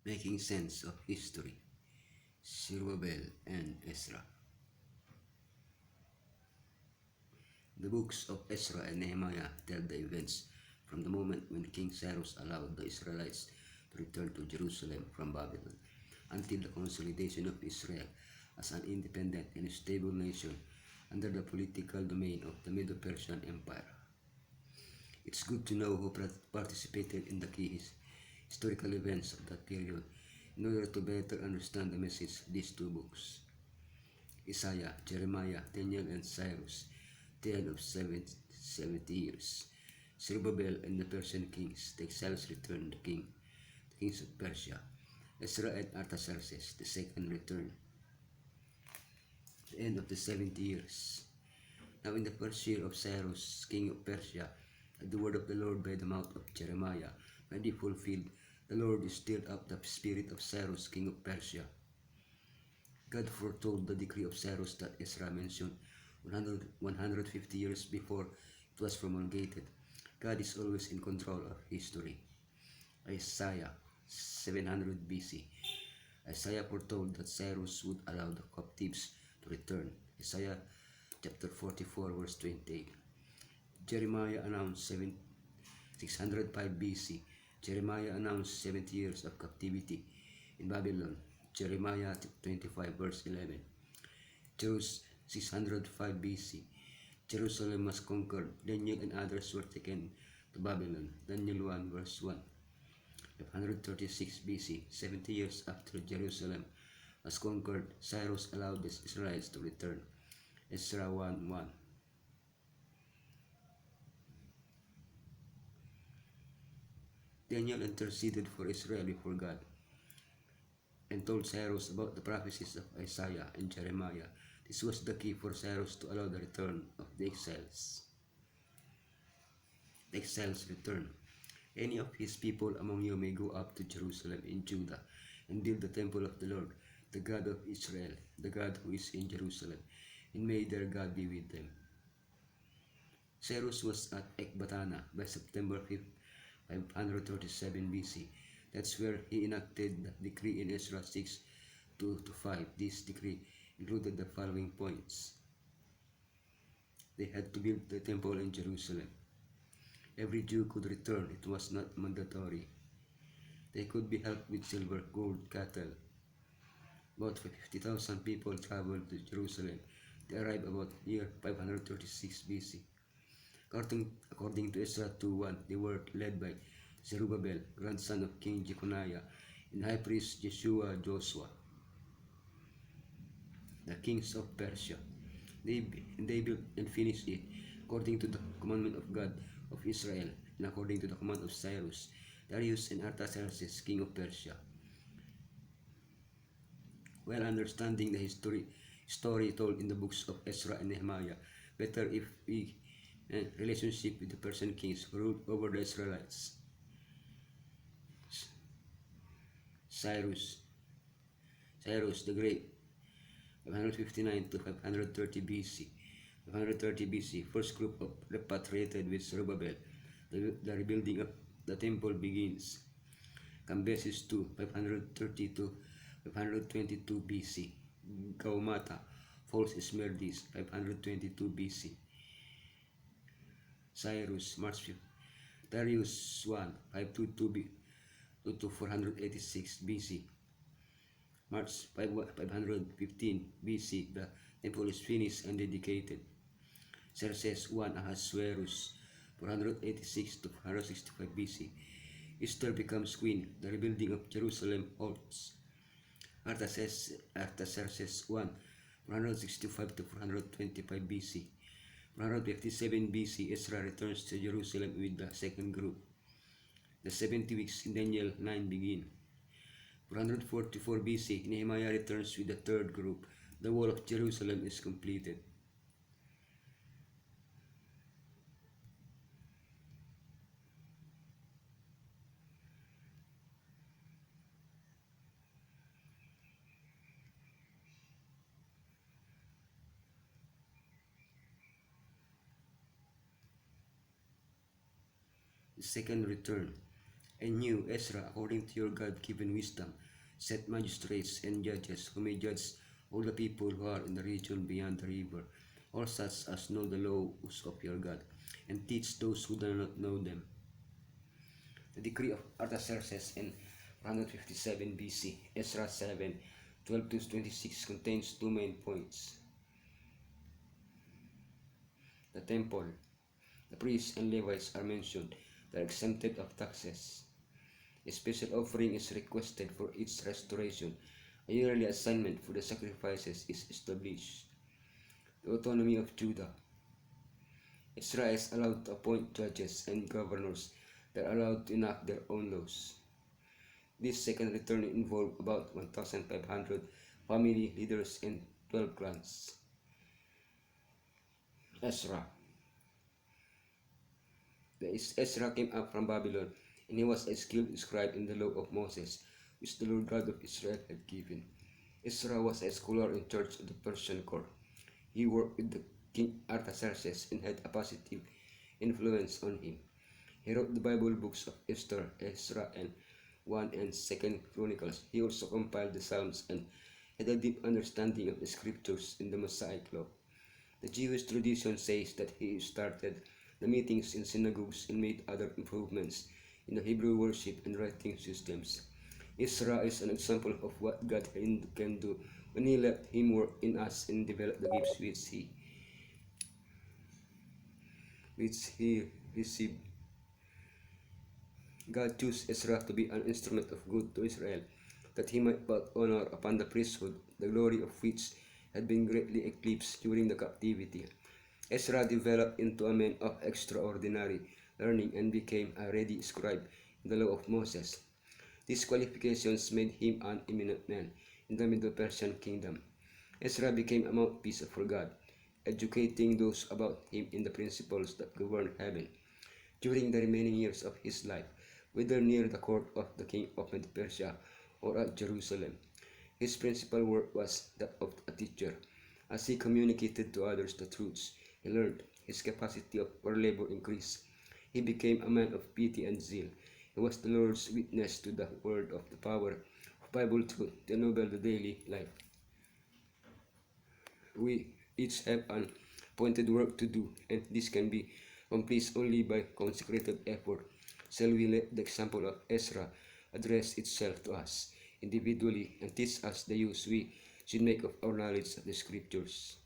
Making sense of history. Zerubbabel and Ezra. The books of Ezra and Nehemiah tell the events from the moment when King Cyrus allowed the Israelites to return to Jerusalem from Babylon until the consolidation of Israel as an independent and stable nation under the political domain of the Medo-Persian Empire. It's good to know who participated in the key historical events of that period in order to better understand the message of these two books. Isaiah, Jeremiah, Daniel, and Cyrus tale of 70 years. Zerubbabel and the Persian kings, the exiles returned, the kings of Persia. Ezra and Artaxerxes, the second return. The end of the 70 years. Now in the first year of Cyrus, king of Persia, the word of the Lord by the mouth of Jeremiah might be fulfilled. The Lord stirred up the spirit of Cyrus, king of Persia. God foretold the decree of Cyrus that Ezra mentioned 150 years before it was promulgated. God is always in control of history. Isaiah 700 BC. Isaiah foretold that Cyrus would allow the captives to return. Isaiah chapter 44 verse 28. Jeremiah announced 605 BC. Jeremiah announced 70 years of captivity in Babylon. Jeremiah 25 verse 11. Jerusalem 605 BC. Jerusalem was conquered. Daniel and others were taken to Babylon. Daniel 1 verse 1. 536 BC, 70 years after Jerusalem was conquered, Cyrus allowed the Israelites to return. Ezra 1:1. Daniel interceded for Israel before God and told Cyrus about the prophecies of Isaiah and Jeremiah. This was the key for Cyrus to allow the return of the exiles. The exiles return. Any of his people among you may go up to Jerusalem in Judah and build the temple of the Lord, the God of Israel, the God who is in Jerusalem, and may their God be with them. Cyrus was at Ecbatana by September 5th, 537 BC. That's where he enacted the decree in Ezra 6:2-5. This decree included the following points. They had to build the temple in Jerusalem. Every Jew could return. It was not mandatory. They could be helped with silver, gold, cattle. About 50,000 people traveled to Jerusalem. They arrived about year 536 BC. According to Ezra 2:1, they were led by Zerubbabel, grandson of King Jeconiah, and high priest Joshua, the kings of Persia. They built and finished it according to the commandment of God of Israel and according to the command of Cyrus, Darius, and Artaxerxes, king of Persia. While understanding the story told in the books of Ezra and Nehemiah, better if we relationship with the Persian kings who ruled over the Israelites. Cyrus the Great, 559 to 530 BC. 530 BC, first group of repatriated with Zerubbabel. The rebuilding of the temple begins. Cambyses 2, 530 to 522 BC. Gaumata falls Smerdis, 522 BC. Cyrus, March 5th. Darius 1, 522 to 486 BC. March 515 BC, the temple is finished and dedicated. Xerxes 1, Ahasuerus, 486 to 465 BC. Esther becomes queen. The rebuilding of Jerusalem halts. Artaxerxes 1, 465 to 425 BC. 457 BC, Ezra returns to Jerusalem with the second group. The 70 weeks in Daniel 9 begin. 444 BC, Nehemiah returns with the third group. The wall of Jerusalem is completed. The second return. And you, Ezra, according to your God-given wisdom, set magistrates and judges who may judge all the people who are in the region beyond the river, all such as know the laws of your God, and teach those who do not know them. The decree of Artaxerxes in 457 BC, Ezra 7, 12 to 26 contains two main points. The temple. The priests and Levites are mentioned. They are exempted of taxes. A special offering is requested for its restoration. A yearly assignment for the sacrifices is established. The autonomy of Judah. Israel is allowed to appoint judges and governors that are allowed to enact their own laws. This second return involved about 1,500 family leaders and 12 clans. Ezra. Ezra came up from Babylon, and he was a skilled scribe in the law of Moses, which the Lord God of Israel had given. Ezra was a scholar in charge of the Persian court. He worked with the King Artaxerxes and had a positive influence on him. He wrote the Bible books of Esther, Ezra, and 1 and 2 Chronicles. He also compiled the Psalms and had a deep understanding of the scriptures in the Mosaic law. The Jewish tradition says that he started the meetings in synagogues and made other improvements in the Hebrew worship and writing systems. Ezra is an example of what God can do when he let him work in us and develop the gifts which he received. God chose Ezra to be an instrument of good to Israel, that he might put honor upon the priesthood, the glory of which had been greatly eclipsed during the captivity. Ezra developed into a man of extraordinary learning and became a ready scribe in the law of Moses. These qualifications made him an eminent man in the Middle Persian kingdom. Ezra became a mouthpiece for God, educating those about him in the principles that govern heaven. During the remaining years of his life, whether near the court of the king of Medo Persia or at Jerusalem, his principal work was that of a teacher. As he communicated to others the truths he learned, his capacity for labor increased. He became a man of piety and zeal. He was the Lord's witness to the word of the power of Bible truth to ennoble the daily life. We each have an appointed work to do, and this can be accomplished only by consecrated effort. Shall we let the example of Ezra address itself to us individually and teach us the use we should make of our knowledge of the Scriptures?